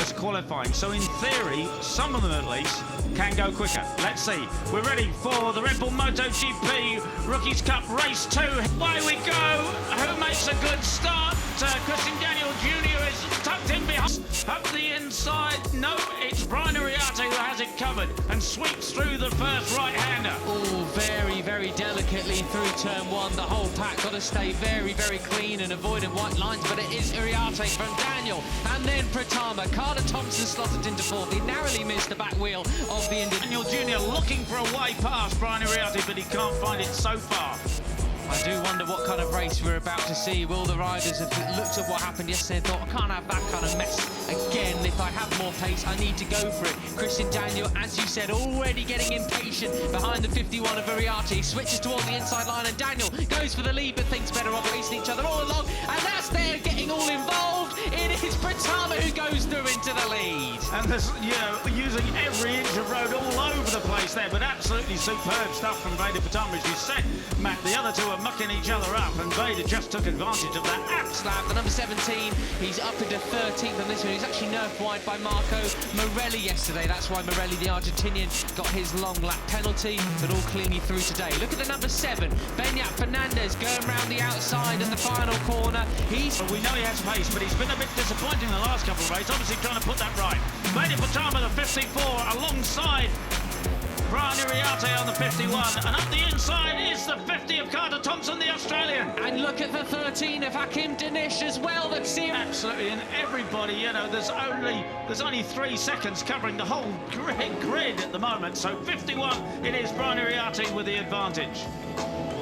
as qualifying. So in theory, some of them at least can go quicker. Let's see. We're ready for the Red Bull MotoGP Rookies Cup Race 2. Away we go. Who makes a good start? Christian Daniel Jr. is tucked in behind. Up the inside. No, it's Brian Uriarte who has it covered and sweeps through the first right-hander. Oh, very, very delicately through turn one. The whole pack got to stay very, very clean and avoiding white lines, but it is Uriarte from Daniel. And then Pratama. Carter Thompson slotted into fourth. He narrowly missed the back wheel of the Daniel Jr. looking for a way past Brian Uriarte, but he can't find it so far. I do wonder what kind of race we're about to see. Will the riders have looked at what happened yesterday and thought, I can't have that kind of mess again. If I have more pace, I need to go for it. Christian Daniel, as you said, already getting impatient behind the 51 of Uriarte. He switches towards the inside line and Daniel goes for the lead but thinks better of racing each other all along. And that's there getting all involved. It is Pratama who goes through into the lead. And there's, using every inch of road all over the place there, but absolutely superb stuff from Veda Pratama, as you said, Matt. The other two are mucking each other up, and Veda just took advantage of that. Slab, the number 17, he's up into 13th on this one. He's actually nerfed wide by Marco Morelli yesterday. That's why Morelli, the Argentinian, got his long lap penalty, but all cleanly through today. Look at the number 7, Beñat Fernandez, going round the outside at the final corner. We know he has pace, but he's been a bit disappointing in the last couple of races, obviously trying to put that right. Veda Pratama, the 54, alongside Brian Uriarte on the 51, and up the inside is the 50 of Carter Thompson, the Australian. And look at the 13 of Hakim Dinesh as well. Absolutely, and everybody, there's only 3 seconds covering the whole grid at the moment. So 51, it is Brian Uriarte with the advantage.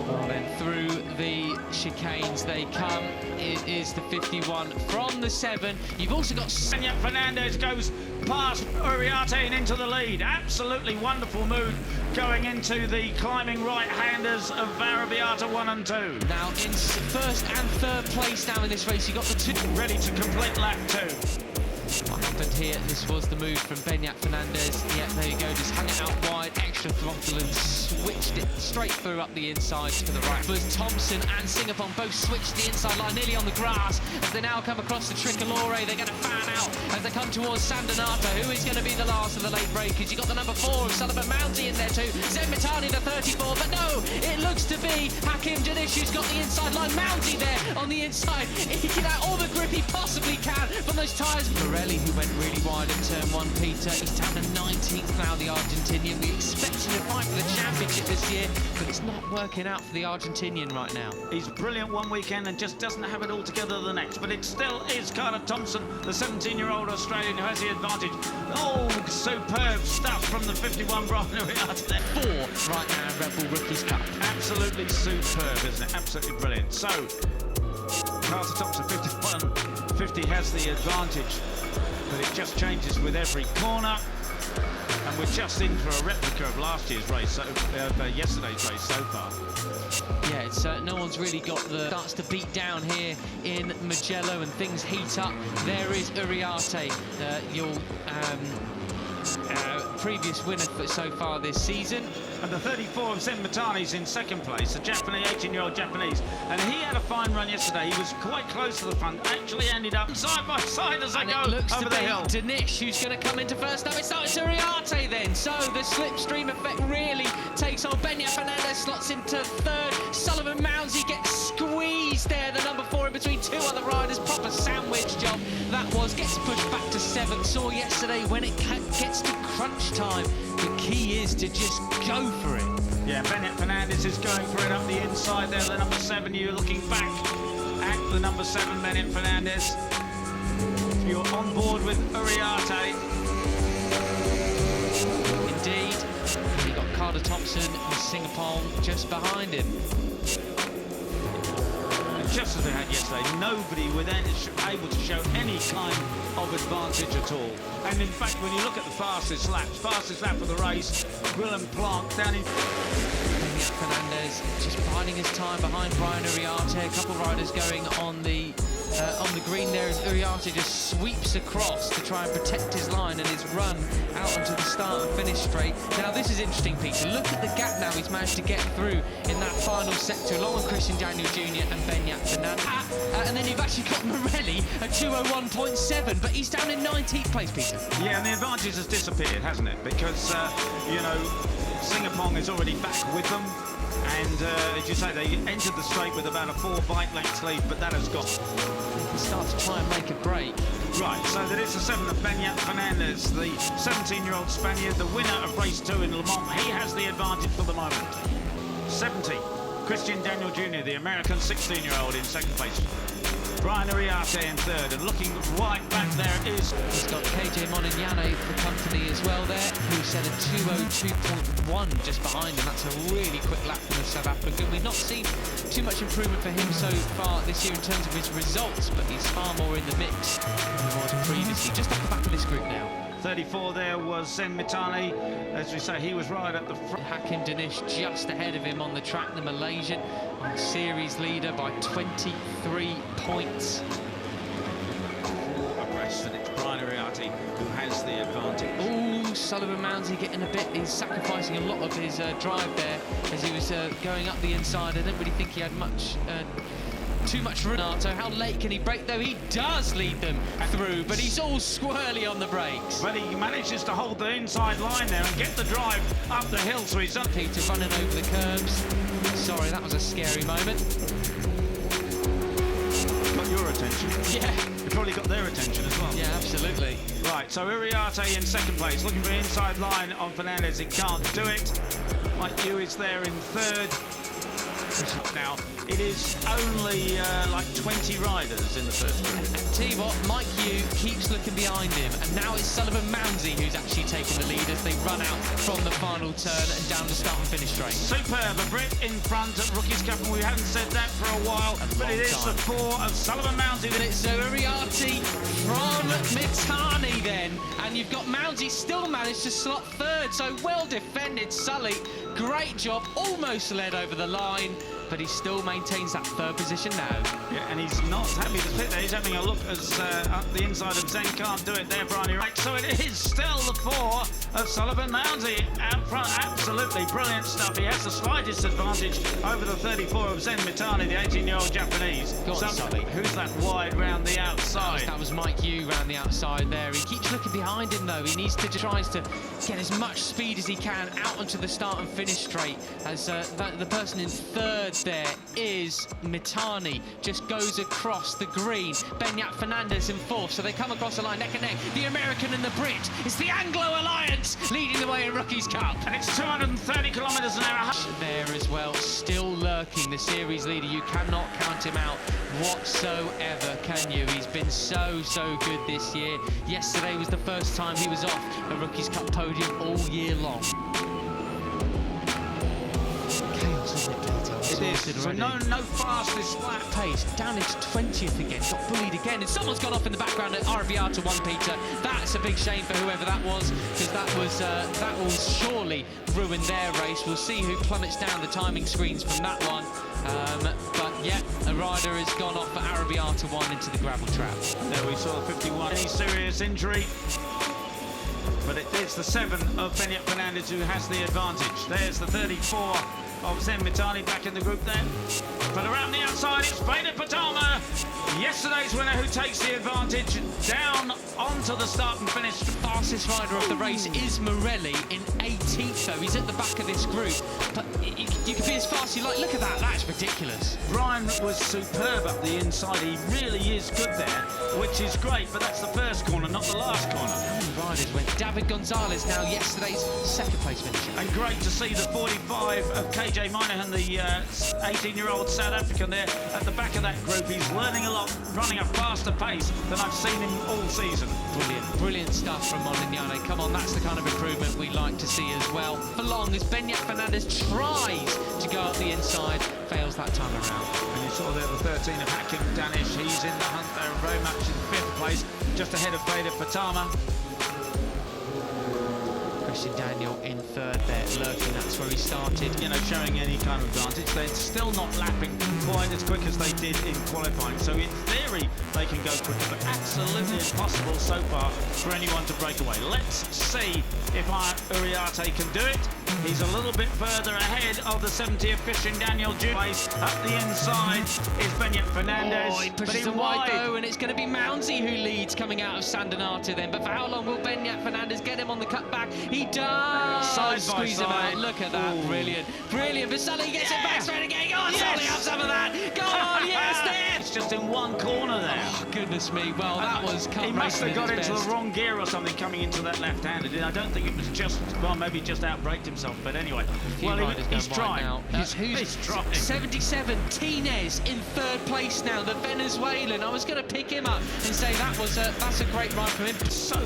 Well, then through the chicanes they come. It is the 51 from the 7. You've also got Beñat Fernandez goes past Uriarte and into the lead. Absolutely wonderful move going into the climbing right-handers of Varabiata 1 and 2. Now in first and third place now in this race, you got the 2 ready to complete lap 2. What happened here? This was the move from Beñat Fernandez. Yeah, there you go. Just hung it out wide, extra throttle, and switched it straight through up the inside to the right. But Thompson and Singapore both switched the inside line nearly on the grass as they now come across the Tricolore. They're going to fan out as they come towards San Donato. Who is going to be the last of the late breakers? You got the number 4 of Sullivan Mounty in there too. Zenmitani the 34, but no, it looks to be Hakim Dinesh who's got the inside line. Mounty there on the inside. He can get all the grip he possibly can from those tyres. Morelli, who went really wide in turn 1, Peter, he's down to 19th now, the Argentinian. We expect him to fight for the championship this year, but it's not working out for the Argentinian right now. He's brilliant one weekend and just doesn't have it all together the next, but it still is Carter Thompson, the 17-year-old Australian, who has the advantage. Oh, superb stuff from the 51 Brian Uriarte there. 4 right now, Red Bull Rookies Cup. Absolutely superb, isn't it? Absolutely brilliant. So, Carter Thompson, 50 has the advantage, but it just changes with every corner, and we're just in for a replica of last year's race, so yesterday's race so far. Yeah, it's no one's really got the starts to beat down here in Mugello, and things heat up. There is Uriarte, your previous winner so far this season. And the 34 of Zenmitani's in second place, the Japanese, 18-year-old Japanese. And he had a fine run yesterday. He was quite close to the front, actually ended up side by side as they go over the hill. Dinesh who's going to come into first. Now it's Uriarte then. So the slipstream effect really takes on. Beñat Fernandez slots into third. Sullivan Moundsy gets squeezed there. The number 4 in between 2 other riders. Proper sandwich job that was. Gets pushed back to 7th. Saw yesterday when it gets to crunch time, the key is to just go for it. Yeah, Beñat Fernandez is going for it up the inside there. The number 7, you're looking back at the number 7, Beñat Fernandez. If you're on board with Uriarte. Indeed. You've got Carter Thompson and Singapore just behind him. Just as we had yesterday, nobody was able to show any kind of advantage at all. And in fact, when you look at the fastest lap of the race, Willem Planck down in... Fernandez just biding his time behind Brian Uriarte. A couple of riders going on the on the green there as Uriarte just sweeps across to try and protect his line and his run out onto the start and finish straight. Now this is interesting, Peter. Look at the gap now he's managed to get through in that final sector along with Christian Daniel Jr. and Beñat Fernandez. And then you've actually got Morelli at 2:01.7, but he's down in 19th place, Peter. Yeah, and the advantage has disappeared, hasn't it? Because, you know, Singapore is already back with them. And as you say, they entered the straight with about a 4 bike length lead, but that has gone. They can start to try and make a break. Right, so there is the 7 of Beñat Fernandez, the 17-year-old Spaniard, the winner of race 2 in Le Mans. He has the advantage for the moment. 70, Christian Daniel Jr., the American 16-year-old in second place. Brian Uriarte in third, and looking right back there is... He's got KJ Monignano for company as well there, who set a 2:02.1 just behind him. That's a really quick lap from the South African. We've not seen too much improvement for him so far this year in terms of his results, but he's far more in the mix than he was previously. Just off the back of this group now. 34 there was Zen Mitani. As we say, he was right at the front. Hakim Danish just ahead of him on the track, the Malaysian, on series leader by 23 points. 4 abreast, and it's Brian Uriarte who has the advantage. Oh, Sullivan Mounsey getting a bit, he's sacrificing a lot of his drive there as he was going up the inside. I don't really think he had too much room. So how late can he brake, though? He does lead them through, but he's all squirrely on the brakes. But he manages to hold the inside line there and get the drive up the hill, so he's done. Peter running over the curbs. Sorry, that was a scary moment. Got your attention. Yeah. You probably got their attention as well. Yeah, absolutely. Right, so Uriarte in second place, looking for the inside line on Fernandez. He can't do it. Mike Yu is there in third. Now, it is only like 20 riders in the first group. And tell you what, Mike Yu keeps looking behind him, and now it's Sullivan Mounsey who's actually taking the lead as they run out from the final turn and down the start and finish straight. Superb, a Brit in front at Rookies Cup, and we haven't said that for a while, but it is the 4 of Sullivan Mounsey. And it's Uriarte from Mitani then, and you've got Mounsey still managed to slot third, so well defended Sully. Great job, almost led over the line, but he still maintains that third position now. Yeah, and he's not happy to sit there. He's having a look as up the inside of Zen. Can't do it there, Brian. Right, so it is still the 4 of Sullivan Mounsey out front. Absolutely brilliant stuff. He has the slightest advantage over the 34 of Zen Mitani, the 18-year-old Japanese. Go on, Sully. Who's that wide round the outside? That was Mike Yu round the outside there. He keeps looking behind him, though. He needs to tries to get as much speed as he can out onto the start and finish straight. As the person in third there is Mitani, just goes across the green. Beñat Fernandez in fourth, so they come across the line neck and neck. The American and the Brit. It's the Anglo Alliance leading the way in Rookies Cup. And it's 230 kilometres an hour. There as well, still lurking, the series leader. You cannot count him out whatsoever, can you? He's been so good this year. Yesterday was the first time he was off a Rookies Cup podium all year long. Chaos, isn't it, Peter? It is. So no fastest lap. Pace down into 20th again, got bullied again, and someone's gone off in the background at RBR to 1, Peter. That's a big shame for whoever that was, because that will surely ruin their race. We'll see who plummets down the timing screens from that one. But yeah, a rider has gone off at RBR to 1 into the gravel trap. There we saw 51. Any serious injury? But it is the 7 of Beñat Fernandez who has the advantage. There's the 34 of Zen Mitani back in the group then. But around the outside, it's Ega Pratama, yesterday's winner, who takes the advantage down onto the start and finish. The fastest rider of the race is Morelli in 18th, though. He's at the back of this group. But you can be as fast as you like. Look at that, that's ridiculous. Brian was superb up the inside. He really is good there, which is great, but that's the first corner, not the last corner. How many riders went? David Gonzalez now yesterday's second place finisher. And great to see the 45 of KJ Moynihan, the 18-year-old South African there at the back of that group. He's learning a lot, running a faster pace than I've seen him all season. Brilliant stuff from Monignano. Come on, that's the kind of improvement we like to see as well. For long as Beñat Fernandez tries to go up the inside, fails that time around. And you saw there the 13 of Hakim Danish. He's in the hunt there very much in 5th place, just ahead of Ega Pratama. Christian Daniel in third there, lurking, that's where he started. You know, showing any kind of advantage. They're still not lapping quite as quick as they did in qualifying. So in theory, theory, they can go quicker, but absolutely impossible so far for anyone to break away. Let's see if Uriarte can do it. He's a little bit further ahead of the 70th Christian Daniel Juarez. Up the inside is Beñat Fernandez. Oh, he pushes them wide though, and it's going to be Mounsey who leads coming out of San Donato then. But for how long will Beñat Fernandez get him on the cutback? He does squeeze him out. Look at that. Ooh. Brilliant. Brilliant. But Sully gets it back straight again. Go on, Sully, have some of that. Go on, yes, there. It's just in one corner there. Oh, goodness me. Well, that was he must have got into the wrong gear or something coming into that left-handed. I don't think it was just, well, maybe just out-braked himself. But anyway, well, he's trying. He's trying. 77, Tinez in third place now, the Venezuelan. I was going to pick him up and say that's a great ride from him. So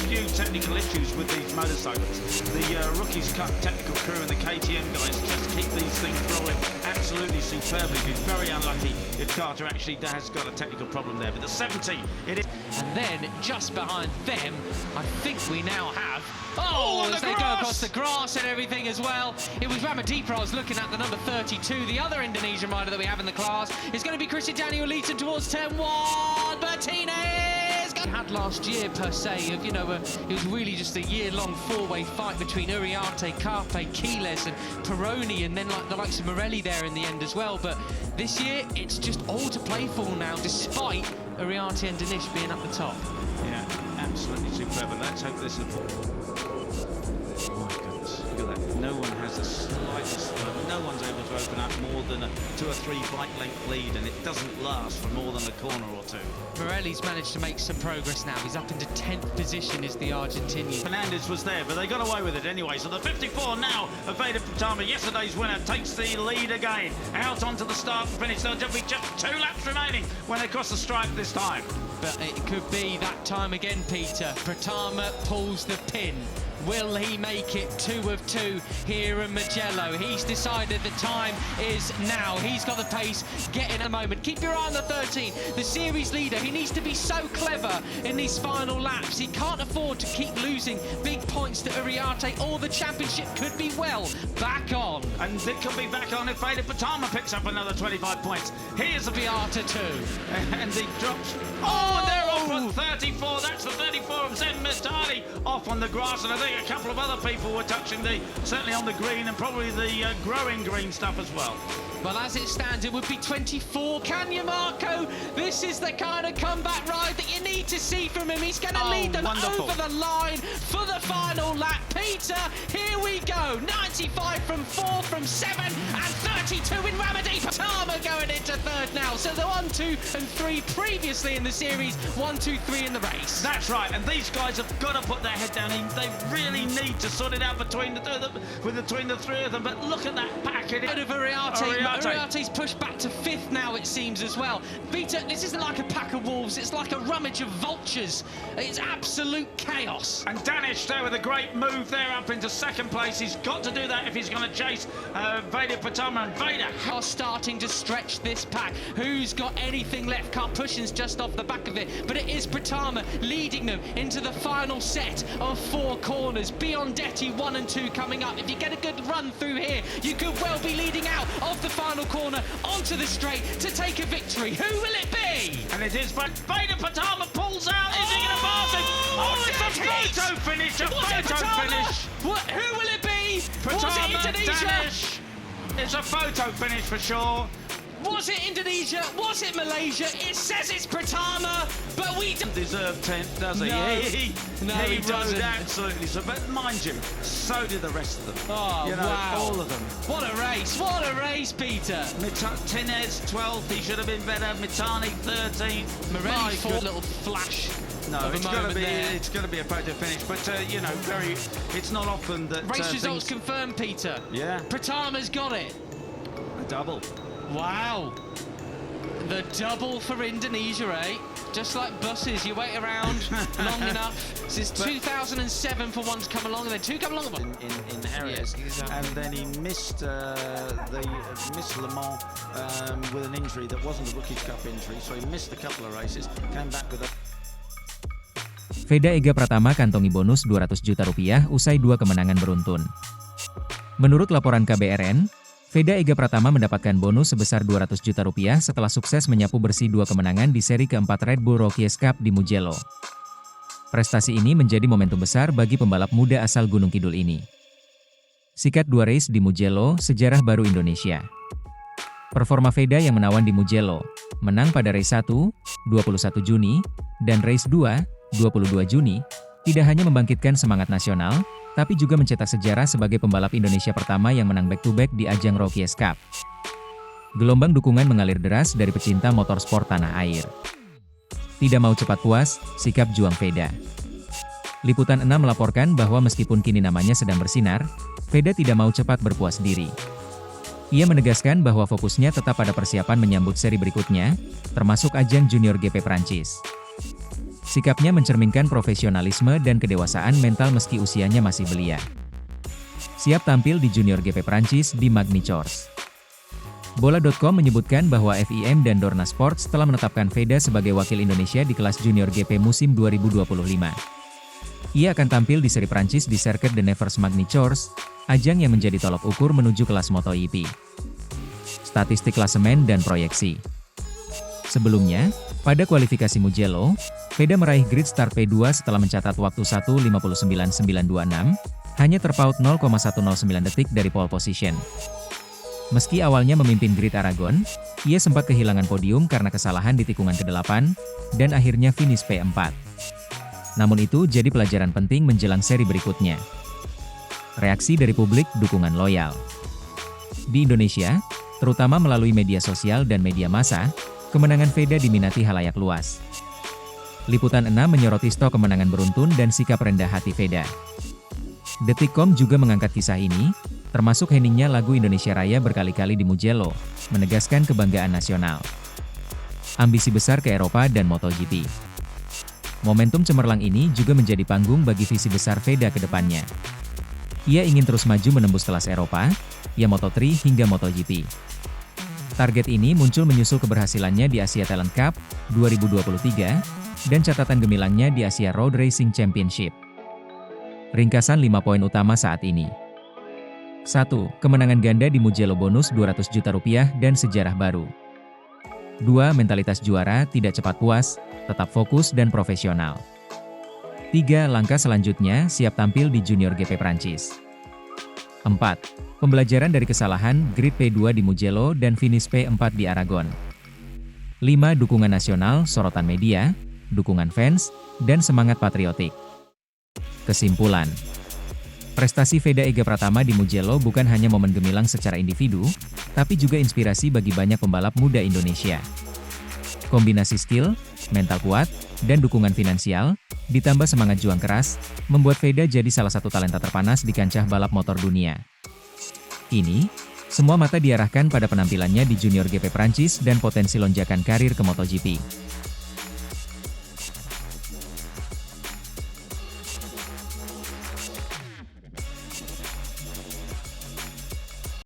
few technical issues with these motorcycles. The Rookies Cup technical crew and the KTM guys just keep these things rolling absolutely superbly. It's very unlucky if Carter actually has got a technical problem there. But the 70, it is. And then just behind them, I think we now have. Oh, as they go across the grass and everything as well. It was Ramadipa I was looking at, the number 32. The other Indonesian rider that we have in the class is going to be Christian Daniel Leeton towards 10-1. Martinez had last year per se of, it was really just a year-long four-way fight between Uriarte, Carpe, Quiles and Peroni, and then like the likes of Morelli there in the end as well. But this year it's just all to play for now, despite Uriarte and Danish being up the top. Yeah, absolutely superb. And let's hope this is. Oh my goodness, look at that. No one has the slightest, no one's able to open up more than a 2 or 3 bike length lead, and it doesn't last for more than a corner or two. Morelli's managed to make some progress now. He's up into 10th position is the Argentinian. Fernandez was there, but they got away with it anyway. So the 54 now of Veda Pratama, yesterday's winner, takes the lead again. Out onto the start and finish. There'll be just 2 laps remaining when they cross the stripe this time. But it could be that time again, Peter. Pratama pulls the pin. Will he make it 2 of 2 here in Mugello? He's decided the time is now. He's got the pace. Get in a moment. Keep your eye on the 13. The series leader. He needs to be so clever in these final laps. He can't afford to keep losing big points to Uriarte, or the championship could be back on. And it could be back on if Veda Pratama picks up another 25 points. Here's a Beata 2. And he drops. Oh, and they're off at 34. That's the 34 of Zen Mistari off on the grass. And I think a couple of other people were touching certainly on the green and probably the growing green stuff as well. Well, as it stands, it would be 24. Can you, Marco? This is the kind of comeback ride that you need to see from him. He's going to lead them over the line for the final lap. Peter, here we go. 95 from 4 from 7 and 32 in Ramadipa. Pratama going into third now. So the 1, 2 and 3 previously in the series. 1, 2, 3 in the race. That's right. And these guys have got to put their head down. They really need to sort it out between the 3 of them. But look at that pack. Uriarte's pushed back to 5th now, it seems, as well. Peter, this isn't like a pack of wolves, it's like a rummage of vultures. It's absolute chaos. And Danish there with a great move there up into 2nd place. He's got to do that if he's going to chase Veda Pratama, and Veda are starting to stretch this pack. Who's got anything left? Karpushin's just off the back of it, but it is Pratama leading them into the final set of 4 corners. Biondetti 1 and 2 coming up. If you get a good run through here, you could well be leading out of the final corner onto the straight to take a victory. Who will it be? And it is, but Veda Pratama pulls out. Is he going to pass him? Oh, it's a photo finish! A photo finish! Who will it be? Pratama, was it Indonesia? Danish. It's a photo finish for sure. Was it Indonesia? Was it Malaysia? It says it's Pratama, but we don't deserve 10th, does he? No, he doesn't. Absolutely. So, but mind you, so did the rest of them. Oh, wow. All of them. What a race. What a race, Peter. Tinez 12th, he should have been better. Mitani 13th. Morelli for a little flash. No, it's going to be a photo finish, but it's not often that race results confirmed, Peter. Yeah. Pratama's got it. A double. Wow. The double for Indonesia, eh? Just like buses, you wait around long enough. Since 2007 for one to come along, and then 2 come along. In Harris, yes, exactly. And then he missed missed Le Mans with an injury that wasn't a Rookies Cup injury, so he missed a couple of races. Came back with a. Veda Ega Pratama kantongi bonus 200 juta rupiah usai 2 kemenangan beruntun. Menurut laporan KBRN, Veda Ega Pratama mendapatkan bonus sebesar 200 juta rupiah setelah sukses menyapu bersih 2 kemenangan di seri keempat Red Bull Rookies Cup di Mugello. Prestasi ini menjadi momentum besar bagi pembalap muda asal Gunung Kidul ini. Sikat 2 race di Mugello, sejarah baru Indonesia. Performa Veda yang menawan di Mugello, menang pada race 1, 21 Juni, dan race 2, 22 Juni, tidak hanya membangkitkan semangat nasional, tapi juga mencetak sejarah sebagai pembalap Indonesia pertama yang menang back-to-back di ajang Rookies Cup. Gelombang dukungan mengalir deras dari pecinta motorsport tanah air. Tidak mau cepat puas, sikap juang Veda. Liputan 6 melaporkan bahwa meskipun kini namanya sedang bersinar, Veda tidak mau cepat berpuas diri. Ia menegaskan bahwa fokusnya tetap pada persiapan menyambut seri berikutnya, termasuk ajang Junior GP Prancis. Sikapnya mencerminkan profesionalisme dan kedewasaan mental meski usianya masih belia. Siap tampil di Junior GP Prancis di Magny-Cours. Bola.com menyebutkan bahwa FIM dan Dorna Sports telah menetapkan Veda sebagai wakil Indonesia di kelas Junior GP musim 2025. Ia akan tampil di seri Prancis di Circuit de Nevers Magny-Cours, ajang yang menjadi tolok ukur menuju kelas MotoGP. Statistik klasemen dan proyeksi. Sebelumnya, pada kualifikasi Mugello, Veda meraih grid start P2 setelah mencatat waktu 1:59.926, hanya terpaut 0,109 detik dari pole position. Meski awalnya memimpin grid Aragon, ia sempat kehilangan podium karena kesalahan di tikungan ke-8, dan akhirnya finish P4. Namun itu jadi pelajaran penting menjelang seri berikutnya. Reaksi dari publik, dukungan loyal. Di Indonesia, terutama melalui media sosial dan media massa, kemenangan Veda diminati halayak luas. Liputan 6 menyoroti stok kemenangan beruntun dan sikap rendah hati Veda. Detik.com juga mengangkat kisah ini, termasuk heningnya lagu Indonesia Raya berkali-kali di Mugello, menegaskan kebanggaan nasional. Ambisi besar ke Eropa dan MotoGP. Momentum cemerlang ini juga menjadi panggung bagi visi besar Veda ke depannya. Ia ingin terus maju menembus kelas Eropa, ya Moto3 hingga MotoGP. Target ini muncul menyusul keberhasilannya di Asia Talent Cup 2023, dan catatan gemilangnya di Asia Road Racing Championship. Ringkasan 5 poin utama saat ini. 1. Kemenangan ganda di Mugello bonus 200 juta rupiah dan sejarah baru. 2. Mentalitas juara, tidak cepat puas, tetap fokus dan profesional. 3. Langkah selanjutnya, siap tampil di Junior GP Prancis. 4. Pembelajaran dari kesalahan, grid P2 di Mugello dan finish P4 di Aragon. 5. Dukungan nasional, sorotan media, dukungan fans, dan semangat patriotik. Kesimpulan. Prestasi Veda Ega Pratama di Mugello bukan hanya momen gemilang secara individu, tapi juga inspirasi bagi banyak pembalap muda Indonesia. Kombinasi skill, mental kuat, dan dukungan finansial, ditambah semangat juang keras, membuat Veda jadi salah satu talenta terpanas di kancah balap motor dunia. Kini, semua mata diarahkan pada penampilannya di Junior GP Prancis dan potensi lonjakan karir ke MotoGP.